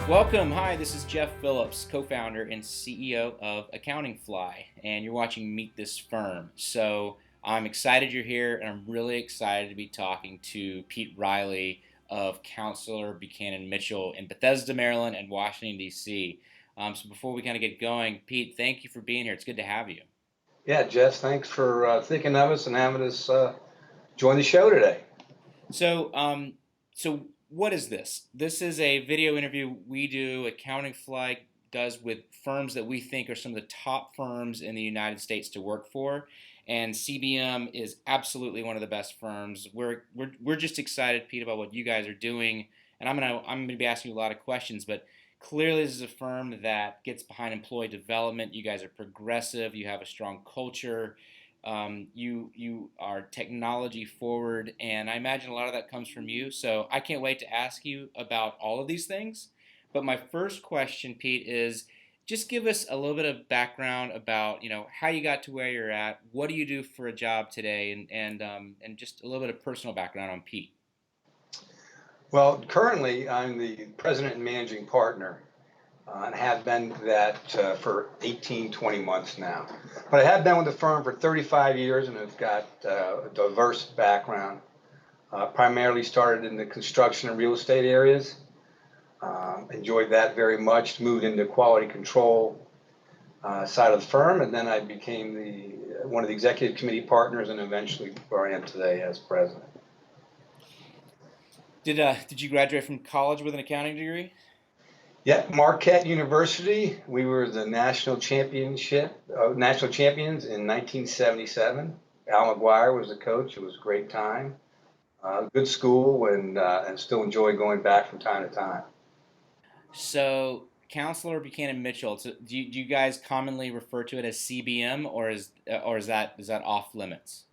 Welcome. Hi, this is Jeff Phillips, co-founder and CEO of Accounting Fly, and you're watching Meet This Firm. So I'm excited you're here, and I'm really excited to be talking to Pete Reilly of Councilor Buchanan Mitchell in Bethesda, Maryland, and Washington, D.C. So before we kind of get going, Pete, thank you for being here. It's good to have you. Yeah, Jeff, thanks for thinking of us and having us join the show today. So, so what is this? This is a video interview we do. Accounting Fly does with firms that we think are some of the top firms in the United States to work for, and CBM is absolutely one of the best firms. We're just excited, Pete, about what you guys are doing, and I'm gonna be asking you a lot of questions, but. Clearly, this is a firm that gets behind employee development. You guys are progressive. You have a strong culture. You are technology forward, and I imagine a lot of that comes from you. So I can't wait to ask you about all of these things. But my first question, Pete, is just give us a little bit of background about how you got to where you're at. What do you do for a job today, and just a little bit of personal background on Pete. Well, currently I'm the president and managing partner and have been that for 18, 20 months now. But I have been with the firm for 35 years and have got a diverse background. Primarily started in the construction and real estate areas. Enjoyed that very much. Moved into quality control side of the firm, and then I became one of the executive committee partners, and eventually where I am today as president. Did you graduate from college with an accounting degree? Yeah, Marquette University. We were the national champions in 1977. Al McGuire was the coach. It was a great time. Good school, and still enjoy going back from time to time. So, Counselor Buchanan Mitchell. So do you guys commonly refer to it as CBM, or is that off limits?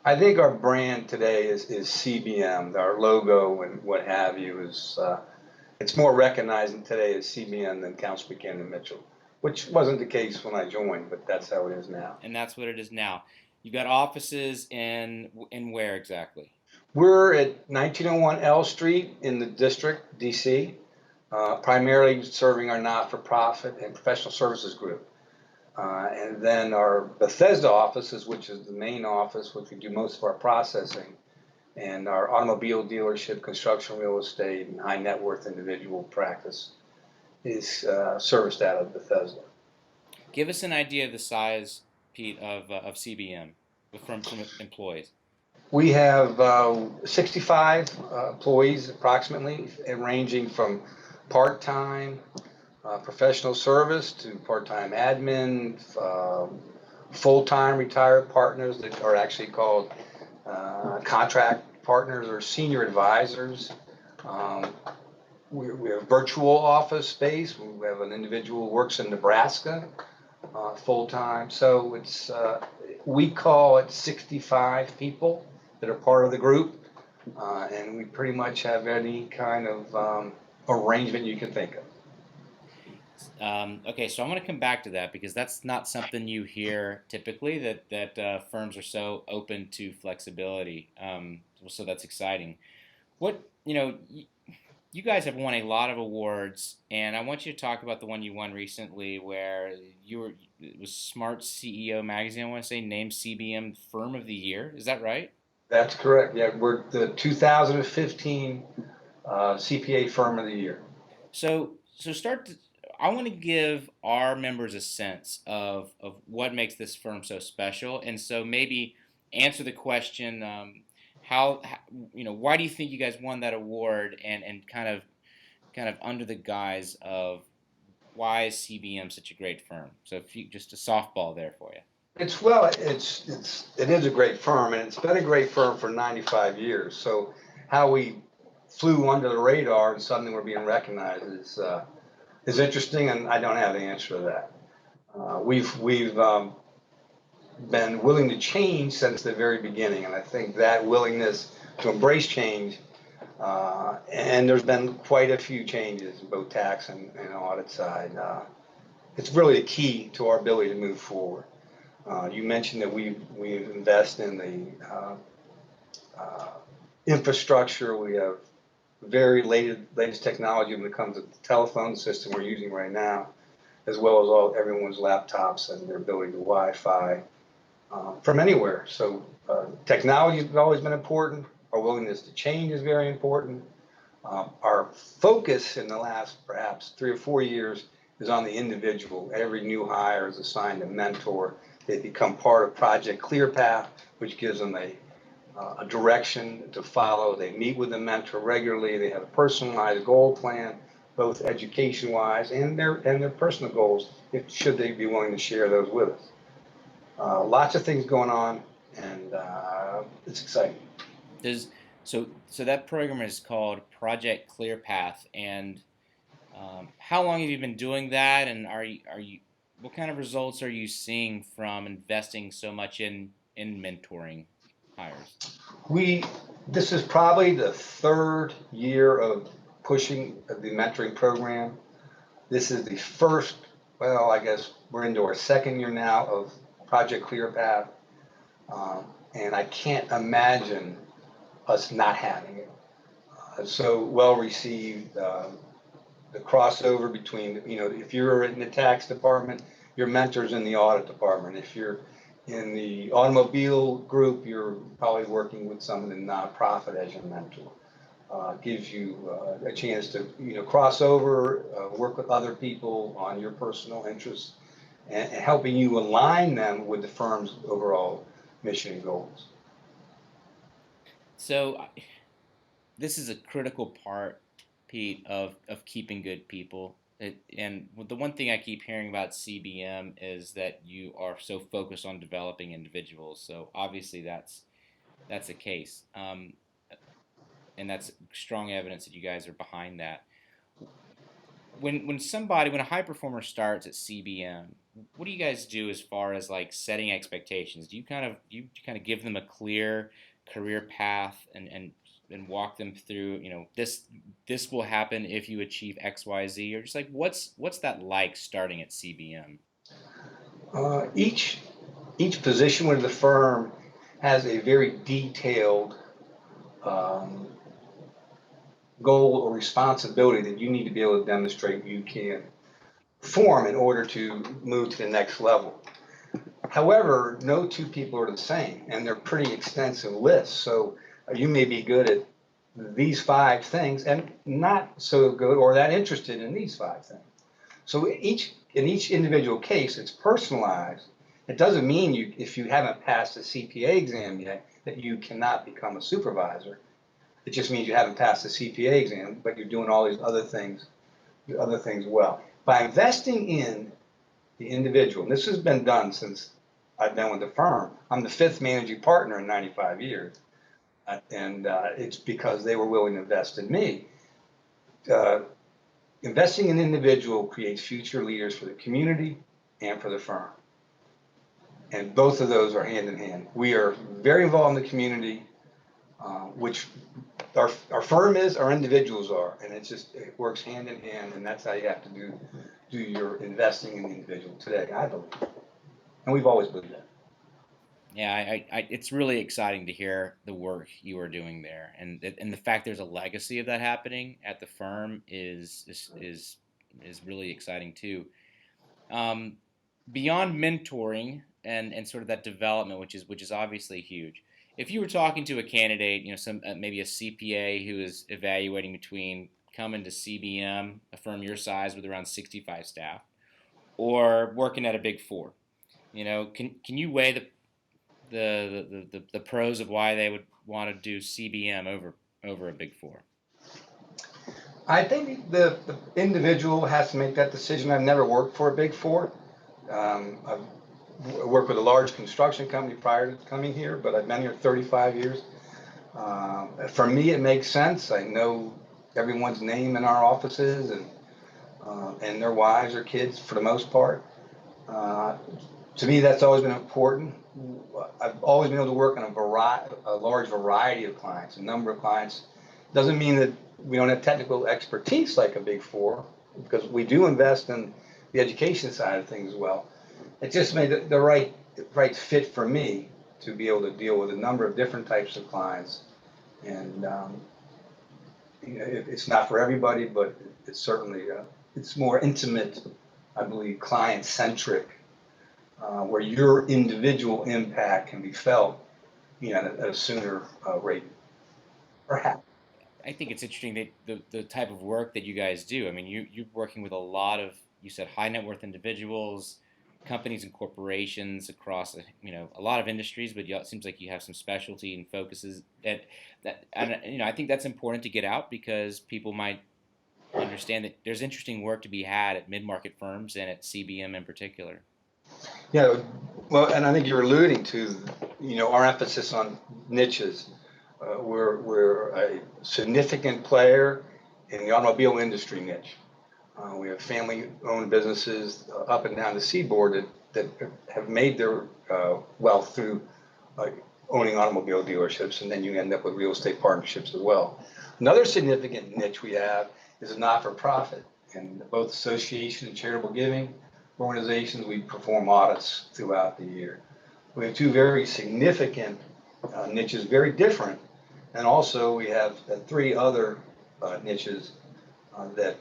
I think our brand today is CBM. Our logo and what have you is it's more recognized today as CBM than Councilor Buchanan Mitchell, which wasn't the case when I joined, but that's how it is now. And that's what it is now. You've got offices in where exactly? We're at 1901 L Street in the district, DC, primarily serving our not-for-profit and professional services group. And then our Bethesda offices, which is the main office, which we do most of our processing, and our automobile dealership, construction, real estate, and high net worth individual practice is serviced out of Bethesda. Give us an idea of the size, Pete, of CBM from employees. We have 65 employees approximately, ranging from part-time professional service to part-time admin, full-time retired partners that are actually called contract partners or senior advisors. We have virtual office space. We have an individual who works in Nebraska full-time. So we call it 65 people that are part of the group, and we pretty much have any kind of arrangement you can think of. Okay, so I'm going to come back to that because that's not something you hear typically, that firms are so open to flexibility. So that's exciting. What you guys have won a lot of awards, and I want you to talk about the one you won recently, where it was Smart CEO Magazine, I want to say, named CBM Firm of the Year. Is that right? That's correct. Yeah, we're the 2015 CPA Firm of the Year. So I want to give our members a sense of what makes this firm so special, and so maybe answer the question, why do you think you guys won that award, and kind of under the guise of why is CBM such a great firm? So if you just a softball there for you. It is a great firm, and it's been a great firm for 95 years. So how we flew under the radar and suddenly we're being recognized is interesting, and I don't have the answer to that. We've been willing to change since the very beginning, and I think that willingness to embrace change, and there's been quite a few changes in both tax and audit side. It's really a key to our ability to move forward. You mentioned that we invest in the infrastructure. We have very latest technology when it comes to the telephone system we're using right now, as well as everyone's laptops and their ability to Wi-Fi from anywhere. So technology has always been important. Our willingness to change is very important. Our focus in the last perhaps 3 or 4 years is on the individual. Every new hire is assigned a mentor. They become part of Project ClearPath, which gives them a direction to follow. They meet with the mentor regularly. They have a personalized goal plan, both education-wise and their personal goals, should they be willing to share those with us. Lots of things going on, and it's exciting. So that program is called Project ClearPath, and how long have you been doing that? And are you what kind of results are you seeing from investing so much in mentoring hires? This is probably the 3rd year of pushing the mentoring program. This is the first, well, I guess we're into our 2nd year now of Project ClearPath, and I can't imagine us not having it. So well received. The crossover between, if you're in the tax department, your mentor's in the audit department. If you're in the automobile group, you're probably working with someone in nonprofit as your mentor. Gives you a chance to cross over, work with other people on your personal interests, and helping you align them with the firm's overall mission and goals. So this is a critical part, Pete, of keeping good people. And the one thing I keep hearing about CBM is that you are so focused on developing individuals. So obviously that's the case, and that's strong evidence that you guys are behind that. When a high performer starts at CBM, what do you guys do as far as like setting expectations? Do you kind of give them a clear career path and walk them through, this will happen if you achieve XYZ, or just like what's that like starting at CBM? Each position within the firm has a very detailed um, goal or responsibility that you need to be able to demonstrate you can perform in order to move to the next level. However, no 2 people are the same, and they're pretty extensive lists. So you may be good at these 5 things and not so good or that interested in these 5 things. So in each individual case, it's personalized. It doesn't mean if you haven't passed the CPA exam yet, that you cannot become a supervisor. It just means you haven't passed the CPA exam, but you're doing all these other things well. By investing in the individual, and this has been done since I've been with the firm. I'm the 5th managing partner in 95 years, and it's because they were willing to invest in me. Investing in an individual creates future leaders for the community and for the firm. And both of those are hand in hand. We are very involved in the community, which our firm is, our individuals are, and it works hand in hand, and that's how you have to do your investing in the individual today, I believe. And we've always believed that. Yeah, it's really exciting to hear the work you are doing there, and the fact there's a legacy of that happening at the firm is really exciting too. Um, Beyond mentoring and sort of that development, which is obviously huge. If you were talking to a candidate, some maybe a CPA who is evaluating between coming to CBM, a firm your size with around 65 staff, or working at a Big Four, can you weigh the pros of why they would want to do CBM over a Big Four? I think the individual has to make that decision. I've never worked for a Big Four. I've worked with a large construction company prior to coming here, but I've been here 35 years. For me, it makes sense. I know everyone's name in our offices and their wives or kids for the most part. To me, that's always been important. I've always been able to work on a large variety of clients, a number of clients. Doesn't mean that we don't have technical expertise like a Big Four, because we do invest in the education side of things as well. It just made the right fit for me to be able to deal with a number of different types of clients and It's not for everybody, but it's certainly it's more intimate, I believe, client centric, where your individual impact can be felt, at a sooner rate, perhaps. I think it's interesting that the type of work that you guys do. I mean, you're working with a lot of, you said, high net worth individuals, companies and corporations across a lot of industries, but it seems like you have some specialty and focuses that and I think that's important to get out because people might understand that there's interesting work to be had at mid-market firms and at CBM in particular. Yeah, well, and I think you're alluding to, our emphasis on niches. We're a significant player in the automobile industry niche. We have family-owned businesses up and down the seaboard that have made their wealth through owning automobile dealerships, and then you end up with real estate partnerships as well. Another significant niche we have is a not-for-profit, and both association and charitable giving organizations, we perform audits throughout the year. We have two very significant niches, very different, and also we have three other niches that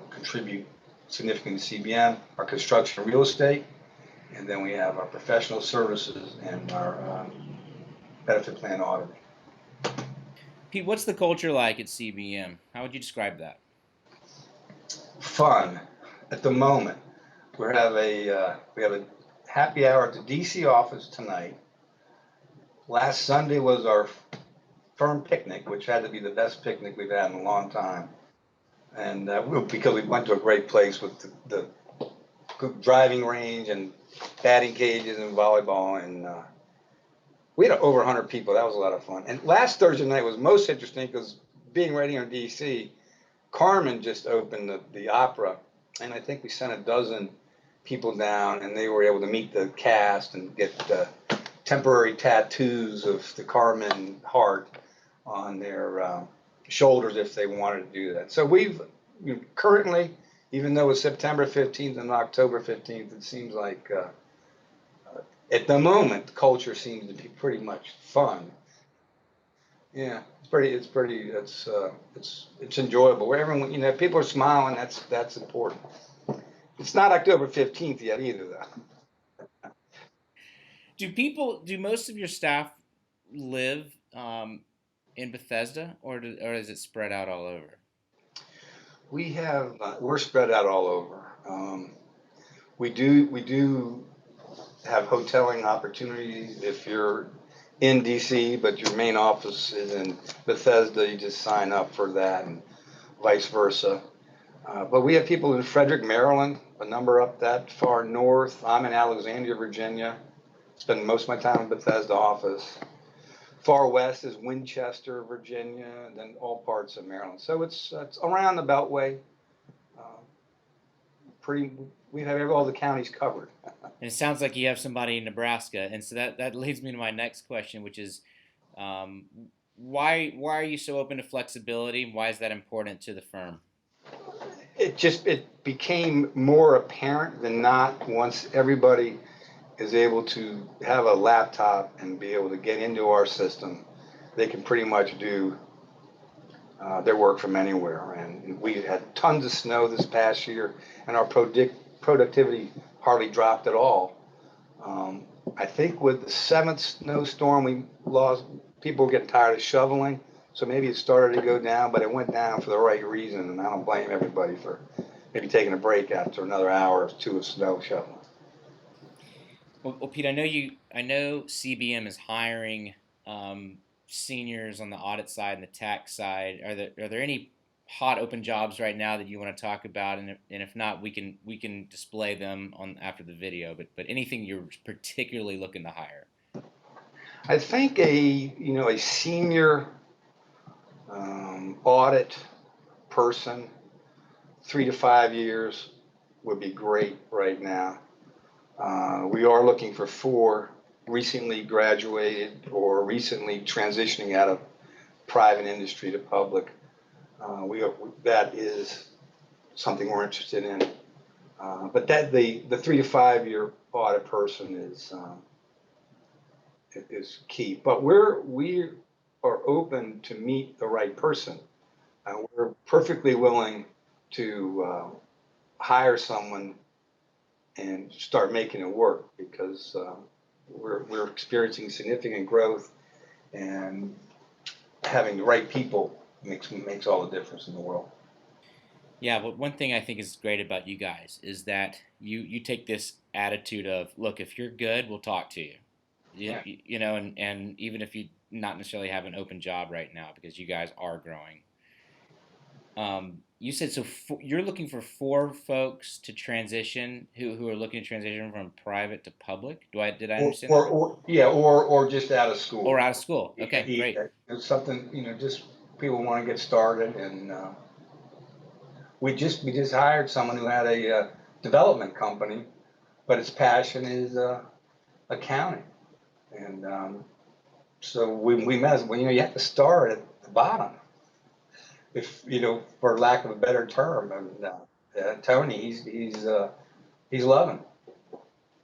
contribute significantly to CBM: our construction and real estate, and then we have our professional services and our benefit plan auditing. Pete, what's the culture like at CBM? How would you describe that? Fun at the moment. We have a happy hour at the DC office tonight. Last Sunday was our firm picnic, which had to be the best picnic we've had in a long time. And because we went to a great place with the driving range and batting cages and volleyball, and we had over 100 people. That was a lot of fun. And last Thursday night was most interesting because being right here in DC, Carmen just opened the opera, and I think we sent a dozen people down, and they were able to meet the cast and get temporary tattoos of the Carmen heart on their shoulders if they wanted to do that. So we've currently, even though it's September 15th and October 15th, it seems like at the moment the culture seems to be pretty much fun. Yeah, it's enjoyable. Where everyone, people are smiling. That's important. It's not October 15th yet either, though. Do most of your staff live in Bethesda, or is it spread out all over? We're spread out all over. We do have hoteling opportunities if you're in DC, but your main office is in Bethesda. You just sign up for that, and vice versa. But we have people in Frederick, Maryland, a number up that far north. I'm in Alexandria, Virginia. Spend most of my time in Bethesda office. Far west is Winchester, Virginia, and then all parts of Maryland. So it's around the Beltway. We have all the counties covered. And it sounds like you have somebody in Nebraska, and so that leads me to my next question, which is, why are you so open to flexibility? Why is that important to the firm? It became more apparent than not once everybody is able to have a laptop and be able to get into our system. They can pretty much do their work from anywhere. And we had tons of snow this past year, and our productivity hardly dropped at all. I think with the seventh snowstorm, we lost. People were getting tired of shoveling, so maybe it started to go down, but it went down for the right reason, and I don't blame everybody for maybe taking a break after another hour or two of snow shoveling. Well, Pete, I know CBM is hiring seniors on the audit side and the tax side. Are there any hot open jobs right now that you want to talk about? And if not, we can display them on after the video. But anything you're particularly looking to hire? I think a senior audit person, 3 to 5 years would be great right now. We are looking for 4 recently graduated or recently transitioning out of private industry to public. That is something we're interested in. But the 3 to 5 year audit person is key. But we are open to meet the right person. We're perfectly willing to hire someone and start making it work because we're experiencing significant growth, and having the right people makes all the difference in the world. Yeah, but one thing I think is great about you guys is that you take this attitude of, look, if you're good, we'll talk to you. Yeah. You know, and even if you not necessarily have an open job right now because you guys are growing. You said so. You're looking for 4 folks to transition who are looking to transition from private to public. Did I understand that right? Or just out of Or school. out of school? Okay, great. It's something, just people want to get started, and we just hired someone who had a development company, but his passion is accounting, and so we met. Well, you have to start at the bottom, if for lack of a better term. And Tony, he's loving,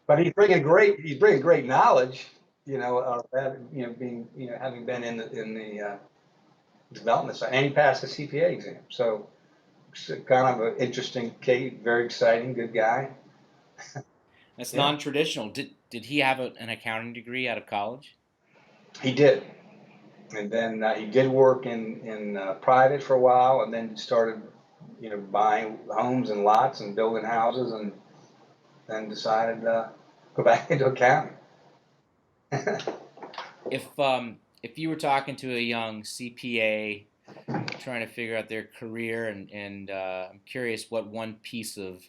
but he's bringing great knowledge. Being having been in the development side, and he passed the CPA exam. So it's kind of an interesting case, very exciting, good guy. That's Yeah, non-traditional. Did he have an accounting degree out of college? he did. And then he did work in private for a while, and then started, buying homes and lots and building houses, and then decided to go back into accounting. If you were talking to a young CPA trying to figure out their career, and I'm curious, what one piece of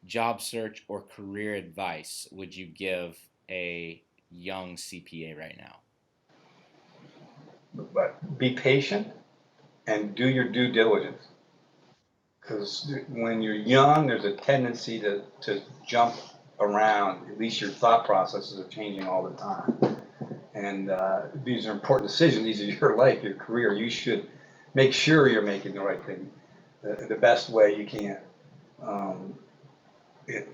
job search or career advice would you give a young CPA right now? But be patient and do your due diligence, because when you're young, there's a tendency to jump around. At least your thought processes are changing all the time. And these are important decisions. These are your life, your career. You should make sure you're making the right thing the best way you can. Um,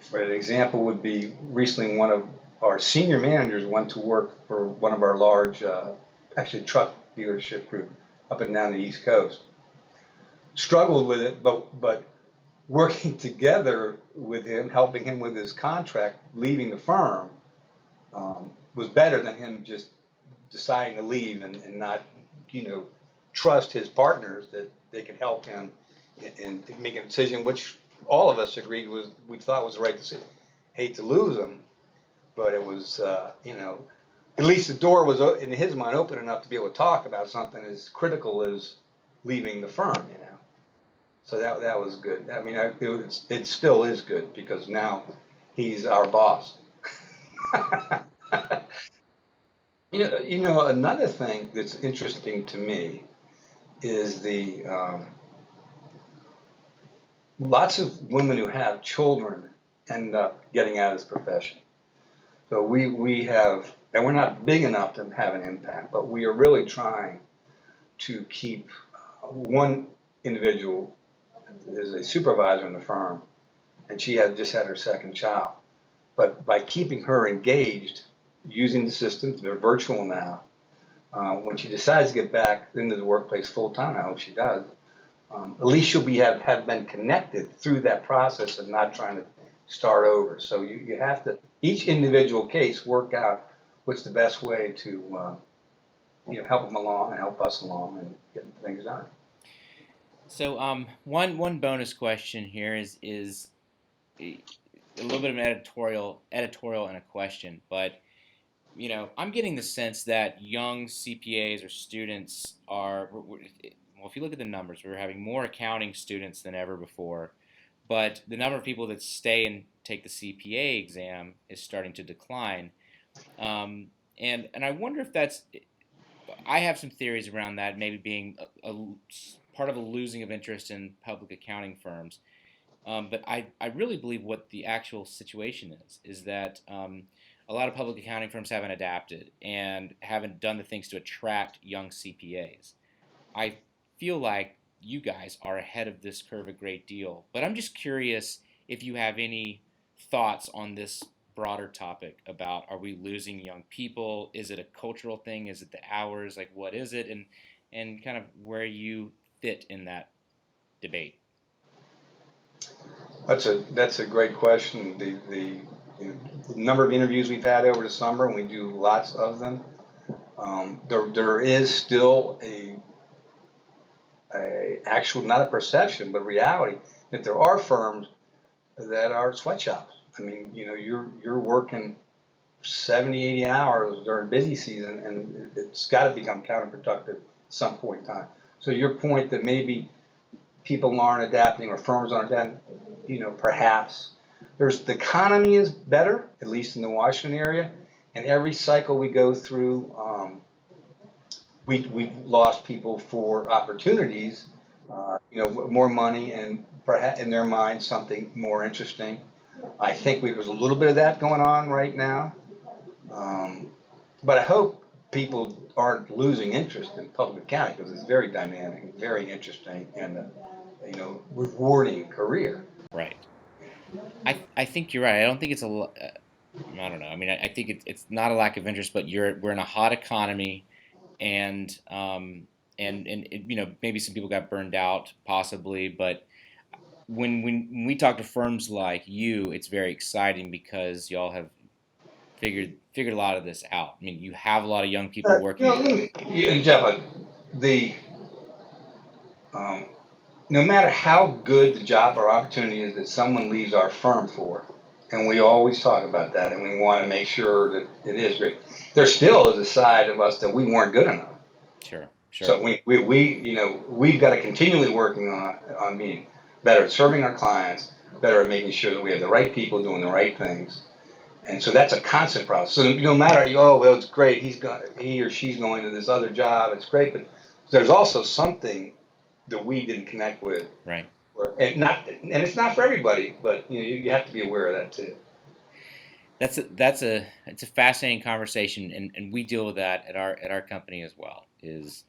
for an example, would be recently one of our senior managers went to work for one of our large, actually truck dealership group up and down the East Coast. Struggled with it, but working together with him, helping him with his contract, leaving the firm, was better than him just deciding to leave, and not, trust his partners that they could help him in making a decision, which all of us agreed we thought was the right decision. Hate to lose him, but it was, at least the door was, in his mind, open enough to be able to talk about something as critical as leaving the firm. So that was good. I mean, it still is good because now he's our boss. Another thing that's interesting to me is the lots of women who have children end up getting out of this profession. So we have, and we're not big enough to have an impact, but we are really trying to keep one individual is a supervisor in the firm, and she had just had her second child. But by keeping her engaged, using the systems, they're virtual now. When she decides to get back into the workplace full time, I hope she does. At least she'll have been connected through that process and not trying to start over. So you have to, each individual case, work out what's the best way to help them along and help us along and get things done. So, one bonus question here is a little bit of an editorial and a question, but I'm getting the sense that young CPAs or students are, well, if you look at the numbers, we're having more accounting students than ever before, but the number of people that stay and take the CPA exam is starting to decline. And I wonder if that's, I have some theories around that, maybe being a part of a losing of interest in public accounting firms. But I really believe what the actual situation is that a lot of public accounting firms haven't adapted and haven't done the things to attract young CPAs. I feel like you guys are ahead of this curve a great deal, but I'm just curious if you have any thoughts on this broader topic about, are we losing young people? Is it a cultural thing? Is it the hours? Like, what is it? And kind of where you fit in that debate? That's a great question. The number of interviews we've had over the summer, and we do lots of them. There is still a actual, not a perception, but reality that there are firms that are sweatshops. I mean, you're working 70, 80 hours during busy season, and it's got to become counterproductive at some point in time. So your point that maybe people aren't adapting or firms aren't adapting, perhaps the economy is better, at least in the Washington area, and every cycle we go through, we've lost people for opportunities, more money, and perhaps in their mind something more interesting. I think there's a little bit of that going on right now. But I hope people aren't losing interest in public accounting because it's very dynamic, very interesting, and rewarding career. Right. I think you're right. I don't think it's I don't know. I mean, I think it's not a lack of interest, but we're in a hot economy, and maybe some people got burned out possibly, but when we talk to firms like you, it's very exciting because y'all have figured a lot of this out. I mean, you have a lot of young people working. And Jeff, the um, no matter how good the job or opportunity is that someone leaves our firm for, and we always talk about that, and we want to make sure that it is great. There still is a side of us that we weren't good enough. Sure. So we've got to continually working on being better at serving our clients, better at making sure that we have the right people doing the right things. And so that's a constant process. So no matter, well, it's great, he or she's going to this other job, it's great, but there's also something that we didn't connect with. Right. And it's not for everybody, but you have to be aware of that too. It's a fascinating conversation, and we deal with that at our company as well. Is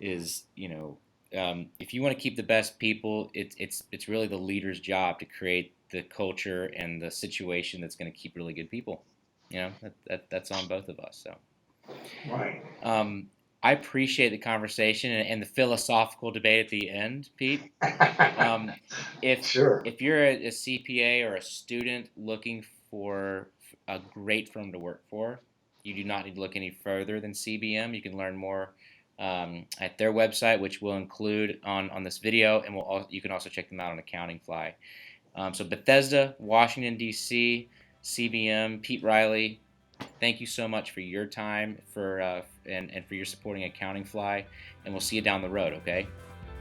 if you want to keep the best people, it's really the leader's job to create the culture and the situation that's going to keep really good people. That's on both of us. So, Right. I appreciate the conversation and the philosophical debate at the end, Pete. Sure. If you're a CPA or a student looking for a great firm to work for, you do not need to look any further than CBM. You can learn more at their website, which we'll include on this video, and you can also check them out on Accounting Fly. So Bethesda, Washington, D.C., CBM, Pete Reilly, thank you so much for your time and for your supporting Accounting Fly, and we'll see you down the road, okay?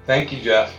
Thank you, Jeff.